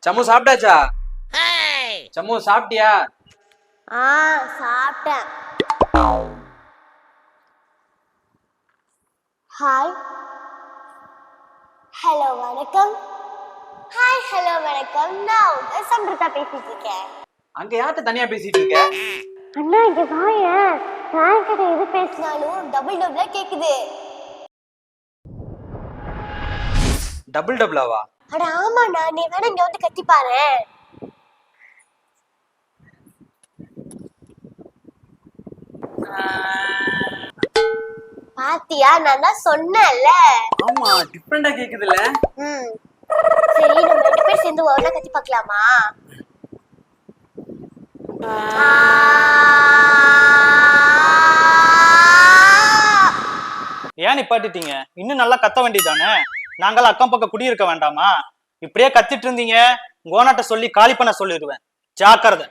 சம்மு சாப்பிட்டாச்சா? சம்மு சாப்பிட்டியா? சாப்பிட்டேன். ஹாய் ஹலோ வணக்கம். ஹாய் ஹலோ வணக்கம். நான் உங்க சம்ருதா பேசிட்டு இருக்கேன். அங்க யார்கிட்ட தனியா பேசிட்டு இருக்க? அண்ணா இங்க வாயேன். நான் கிட்ட எது பேசினாலும் டபுள் டபுளா கேக்குது. டபுள் டபுளாவா? அட ஆமாண்ணா, நீ வேணா இங்க வந்து கத்தி பாரு. பாத்தியா, நான் தான் சொன்னேன்ல. ஆமா, டிஃபரெண்டா கேக்குதுல்ல. சரி, நம்ம 2 பேர் சேர்ந்து ஒண்ணா கத்தி பார்க்கலாமா? ஏன் நிப்பாட்டிட்டீங்க? இன்னும் நல்லா கத்த வேண்டியதானே? நாங்களாம் அக்கம் பக்கம் குடியிருக்க வேண்டாமா? இப்படியே கத்திட்டு இருந்தீங்க, கோனாட்ட சொல்லி காலி பண்ண சொல்லிடுவேன். ஜாக்கிரதை.